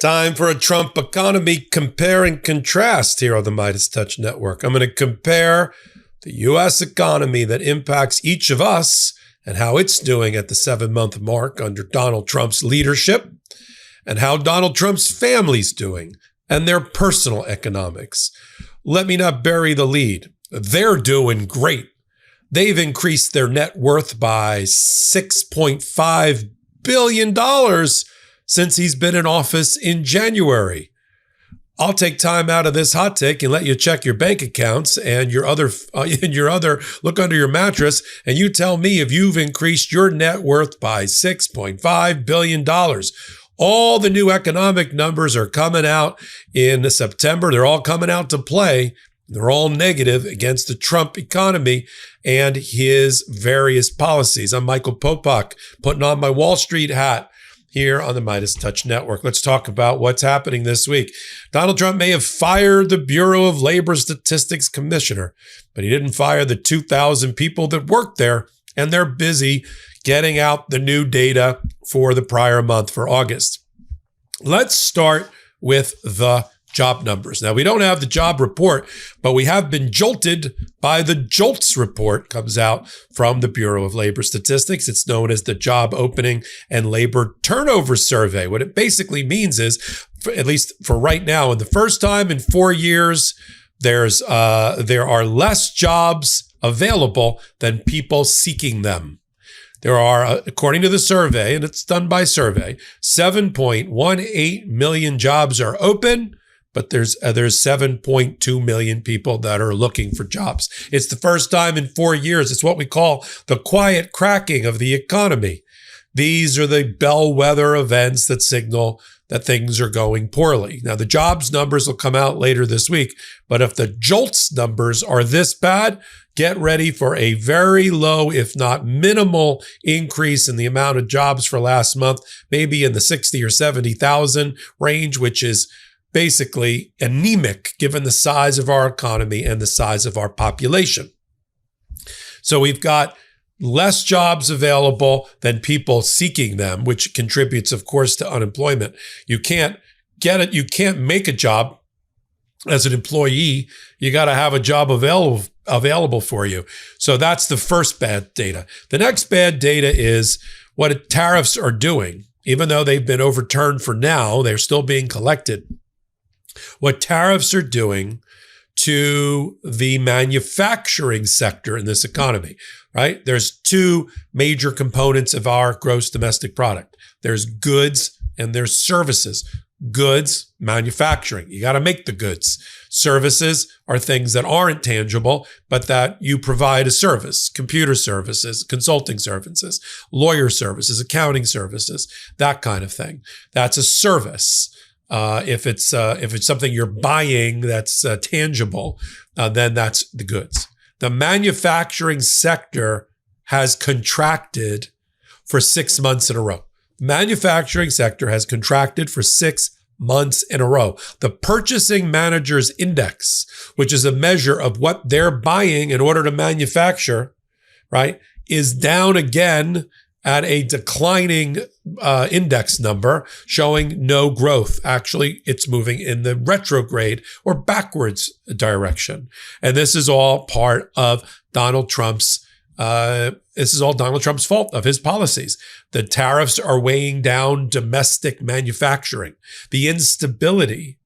Time for a Trump economy compare and contrast here on the MeidasTouch Network. I'm going to compare the U.S. economy that impacts each of us and how it's doing at the 7-month mark under Donald Trump's leadership, and how Donald Trump's family's doing and their personal economics. Let me not bury the lead. They're doing great. They've increased their net worth by $6.5 billion since he's been in office in January. I'll take time out of this hot take and let you check your bank accounts and your other look under your mattress, and you tell me if you've increased your net worth by $6.5 billion. All the new economic numbers are coming out in September. They're all coming out to play. They're all negative against the Trump economy and his various policies. I'm Michael Popok, putting on my Wall Street hat here on the MeidasTouch Network. Let's talk about what's happening this week. Donald Trump may have fired the Bureau of Labor Statistics Commissioner, but he didn't fire the 2,000 people that worked there, and they're busy getting out the new data for the prior month for August. Let's start with the job numbers. Now, we don't have the job report, but we have been jolted by the JOLTS report. Comes out from the Bureau of Labor Statistics. It's known as the Job Opening and Labor Turnover Survey. What it basically means is, at least for right now, in the first time in 4 years, there are less jobs available than people seeking them. There are, according to the survey, and it's done by survey, 7.18 million jobs are open, but there's 7.2 million people that are looking for jobs. It's the first time in 4 years. It's what we call the quiet cracking of the economy. These are the bellwether events that signal that things are going poorly. Now, the jobs numbers will come out later this week, but if the JOLTS numbers are this bad, get ready for a very low, if not minimal, increase in the amount of jobs for last month, maybe in the 60 or 70,000 range, which is basically anemic given the size of our economy and the size of our population. So we've got less jobs available than people seeking them, which contributes, of course, to unemployment. You can't get it. You can't make a job as an employee. You got to have a job available for you. So that's the first bad data. The next bad data is what tariffs are doing. Even though they've been overturned for now, they're still being collected. What tariffs are doing to the manufacturing sector in this economy, right? There's two major components of our gross domestic product. There's goods and there's services. Goods, manufacturing. You got to make the goods. Services are things that aren't tangible, but that you provide a service. Computer services, consulting services, lawyer services, accounting services, that kind of thing. That's a service. If it's something you're buying that's tangible, then that's the goods. The manufacturing sector has contracted for 6 months in a row. Manufacturing sector has contracted for 6 months in a row. The Purchasing Managers Index, which is a measure of what they're buying in order to manufacture, right, is down again at a declining index number, showing no growth. Actually, it's moving in the retrograde or backwards direction. And this is all part of Donald Trump's fault, of his policies. The tariffs are weighing down domestic manufacturing. The instability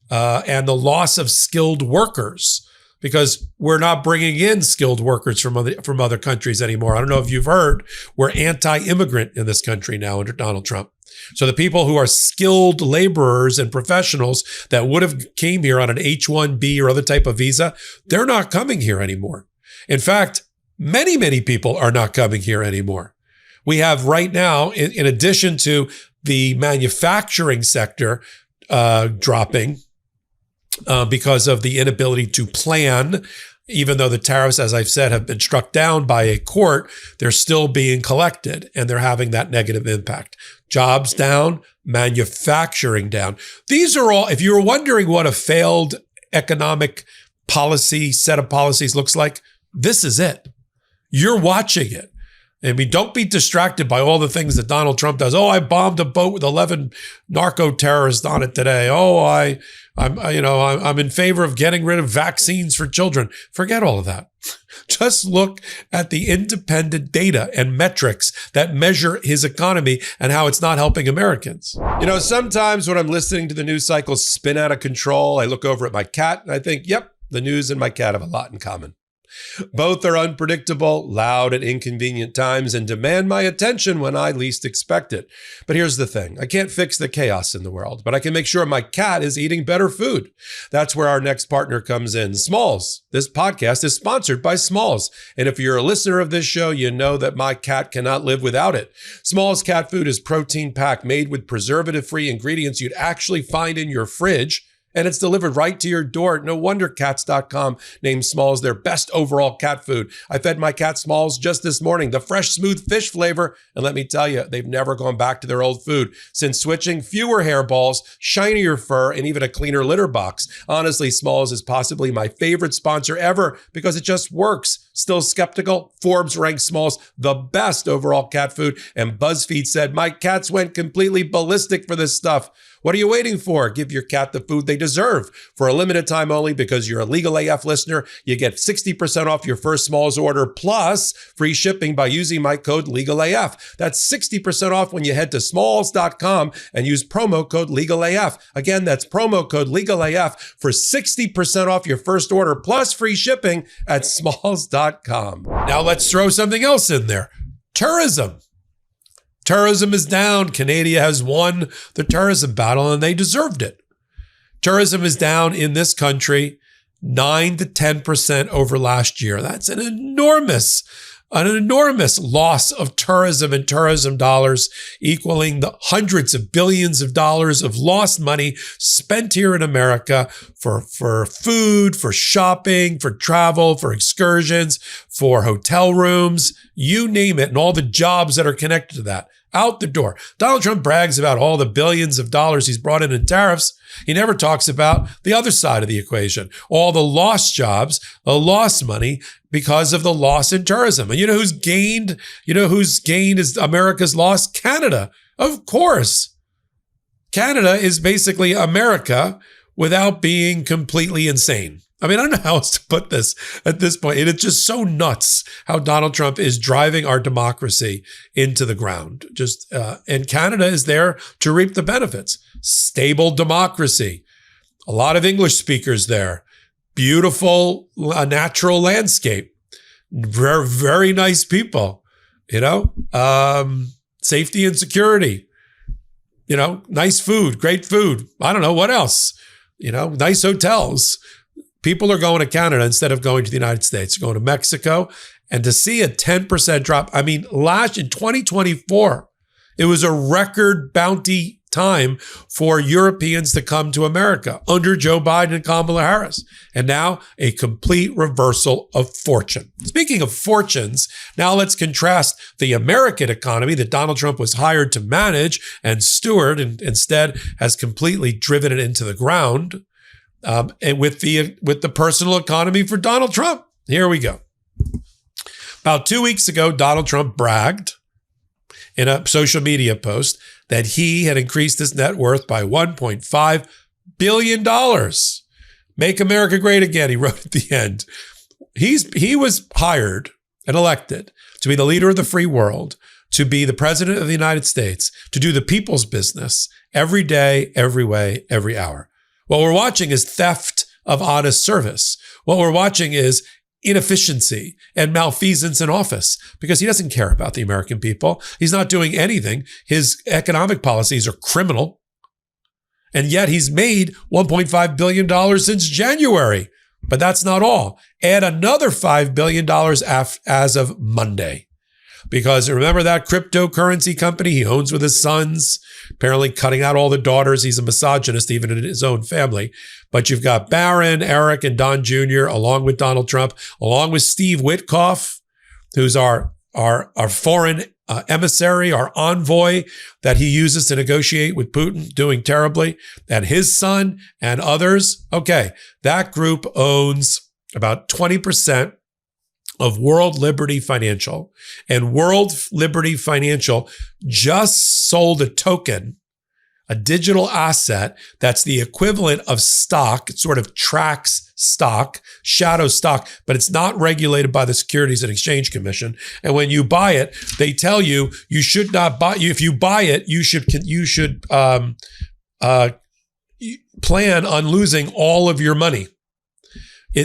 and the loss of skilled workers, because we're not bringing in skilled workers from other countries anymore. I don't know if you've heard, we're anti-immigrant in this country now under Donald Trump. So the people who are skilled laborers and professionals that would have came here on an H-1B or other type of visa, they're not coming here anymore. In fact, many, many people are not coming here anymore. We have right now, in addition to the manufacturing sector dropping, because of the inability to plan, even though the tariffs, as I've said, have been struck down by a court, they're still being collected and they're having that negative impact. Jobs down, manufacturing down. These are all, if you were wondering what a failed economic policy, set of policies looks like, this is it. You're watching it. I mean, don't be distracted by all the things that Donald Trump does. Oh, I bombed a boat with 11 narco terrorists on it today. Oh, I'm in favor of getting rid of vaccines for children. Forget all of that. Just look at the independent data and metrics that measure his economy and how it's not helping Americans. You know, sometimes when I'm listening to the news cycle spin out of control, I look over at my cat and I think, yep, the news and my cat have a lot in common. Both are unpredictable, loud at inconvenient times, and demand my attention when I least expect it. But here's the thing. I can't fix the chaos in the world, but I can make sure my cat is eating better food. That's where our next partner comes in. Smalls. This podcast is sponsored by Smalls. And if you're a listener of this show, you know that my cat cannot live without it. Smalls cat food is protein-packed, made with preservative-free ingredients you'd actually find in your fridge. And it's delivered right to your door. No wonder Cats.com named Smalls their best overall cat food. I fed my cat Smalls just this morning, the fresh, smooth fish flavor. And let me tell you, they've never gone back to their old food. Since switching, fewer hairballs, shinier fur, and even a cleaner litter box. Honestly, Smalls is possibly my favorite sponsor ever because it just works. Still skeptical? Forbes ranked Smalls the best overall cat food. And BuzzFeed said, my cats went completely ballistic for this stuff. What are you waiting for? Give your cat the food they deserve. For a limited time only, because you're a Legal AF listener, you get 60% off your first Smalls order plus free shipping by using my code LegalAF. That's 60% off when you head to smalls.com and use promo code LegalAF. Again, that's promo code LegalAF for 60% off your first order plus free shipping at smalls.com. Now let's throw something else in there. Tourism. Tourism is down. Canada has won the tourism battle and they deserved it. Tourism is down in this country 9 to 10% over last year. That's an enormous loss of tourism and tourism dollars, equaling the hundreds of billions of dollars of lost money spent here in America for food, for shopping, for travel, for excursions, for hotel rooms, you name it, and all the jobs that are connected to that. Out the door. Donald Trump brags about all the billions of dollars he's brought in tariffs. He never talks about the other side of the equation. All the lost jobs, the lost money because of the loss in tourism. And you know who's gained? You know who's gained is America's loss? Canada. Of course. Canada is basically America without being completely insane. I mean, I don't know how else to put this at this point. And it's just so nuts how Donald Trump is driving our democracy into the ground. And Canada is there to reap the benefits. Stable democracy. A lot of English speakers there. Beautiful natural landscape. Very, very nice people. Safety and security. Nice food, great food. I don't know what else. Nice hotels. People are going to Canada instead of going to the United States. They're going to Mexico. And to see a 10% drop, I mean, last in 2024, it was a record bounty time for Europeans to come to America under Joe Biden and Kamala Harris. And now a complete reversal of fortune. Speaking of fortunes, now let's contrast the American economy that Donald Trump was hired to manage and steward and instead has completely driven it into the ground. And with the personal economy for Donald Trump. Here we go. About 2 weeks ago, Donald Trump bragged in a social media post that he had increased his net worth by $1.5 billion. Make America great again, he wrote at the end. He was hired and elected to be the leader of the free world, to be the president of the United States, to do the people's business every day, every way, every hour. What we're watching is theft of honest service. What we're watching is inefficiency and malfeasance in office because he doesn't care about the American people. He's not doing anything. His economic policies are criminal. And yet he's made $1.5 billion since January. But that's not all. Add another $5 billion as of Monday. Because remember that cryptocurrency company he owns with his sons, apparently cutting out all the daughters. He's a misogynist, even in his own family. But you've got Barron, Eric, and Don Jr., along with Donald Trump, along with Steve Witkoff, who's our foreign emissary, our envoy that he uses to negotiate with Putin, doing terribly, and his son and others. Okay, that group owns about 20% of World Liberty Financial. And World Liberty Financial just sold a token, a digital asset that's the equivalent of stock. It sort of tracks stock, shadow stock, but it's not regulated by the Securities and Exchange Commission. And when you buy it, they tell you you should not buy. If you buy it, you should plan on losing all of your money.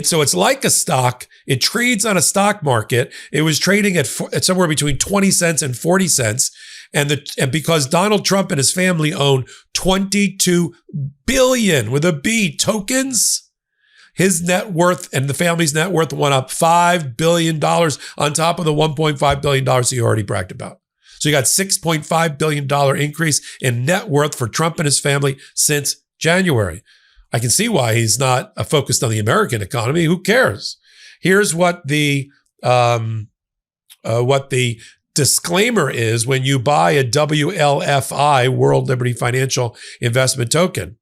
So it's like a stock. It trades on a stock market. It was trading at somewhere between 20 cents and 40 cents. And because Donald Trump and his family own 22 billion with a B tokens, his net worth and the family's net worth went up $5 billion on top of the $1.5 billion he already bragged about. So you got $6.5 billion increase in net worth for Trump and his family since January. I can see why he's not focused on the American economy. Who cares? Here's what the disclaimer is when you buy a WLFI, World Liberty Financial Investment Token.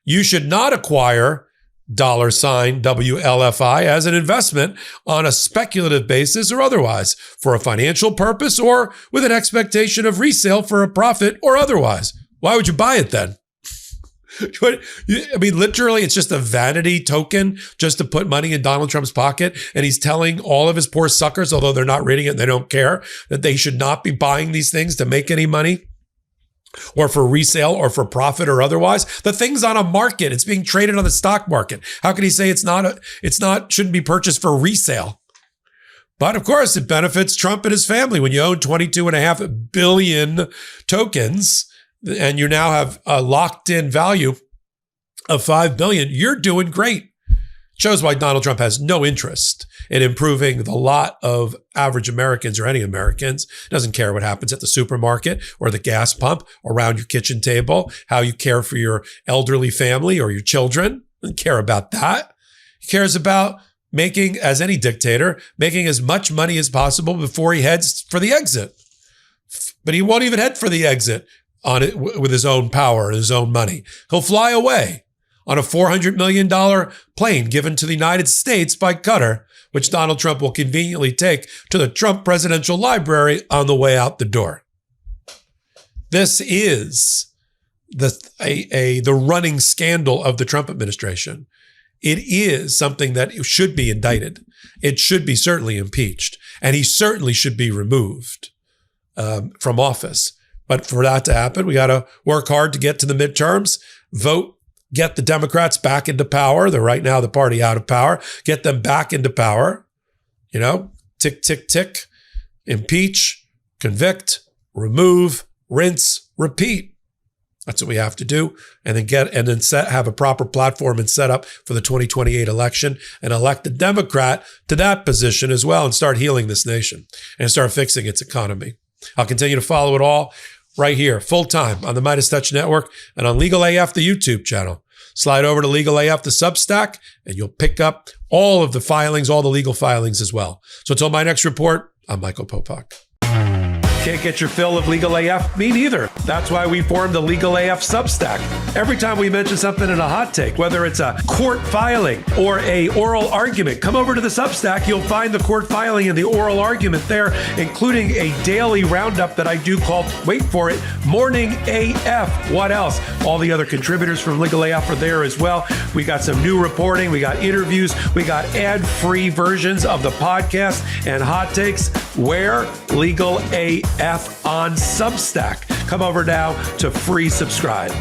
You should not acquire $WLFI as an investment on a speculative basis or otherwise for a financial purpose or with an expectation of resale for a profit or otherwise. Why would you buy it then? I mean, literally, it's just a vanity token just to put money in Donald Trump's pocket. And he's telling all of his poor suckers, although they're not reading it and they don't care, that they should not be buying these things to make any money or for resale or for profit or otherwise. The thing's on a market. It's being traded on the stock market. How can he say shouldn't be purchased for resale? But of course, it benefits Trump and his family when you own 22.5 billion tokens. And you now have a locked-in value of $5 billion, you're doing great. Shows why Donald Trump has no interest in improving the lot of average Americans or any Americans. Doesn't care what happens at the supermarket or the gas pump, around your kitchen table, how you care for your elderly family or your children. Doesn't care about that. He cares about making, as any dictator, making as much money as possible before he heads for the exit. But he won't even head for the exit on it with his own power and his own money. He'll fly away on a $400 million plane given to the United States by Qatar, which Donald Trump will conveniently take to the Trump Presidential Library on the way out the door. This is the running scandal of the Trump administration. It is something that should be indicted. It should be certainly impeached, and he certainly should be removed from office. But for that to happen, we got to work hard to get to the midterms, vote, get the Democrats back into power. They're right now the party out of power. Get them back into power. Tick, tick, tick, impeach, convict, remove, rinse, repeat. That's what we have to do. And then have a proper platform and set up for the 2028 election and elect a Democrat to that position as well and start healing this nation and start fixing its economy. I'll continue to follow it all right here, full-time on the MeidasTouch Network and on Legal AF, the YouTube channel. Slide over to Legal AF, the Substack, and you'll pick up all of the filings, all the legal filings as well. So until my next report, I'm Michael Popok. Can't get your fill of Legal AF? Me neither. That's why we formed the Legal AF Substack. Every time we mention something in a hot take, whether it's a court filing or a oral argument, come over to the Substack. You'll find the court filing and the oral argument there, including a daily roundup that I do called, wait for it, Morning AF. What else? All the other contributors from Legal AF are there as well. We got some new reporting. We got interviews. We got ad-free versions of the podcast and hot takes. Where? Legal AF on Substack. Come over now to free subscribe.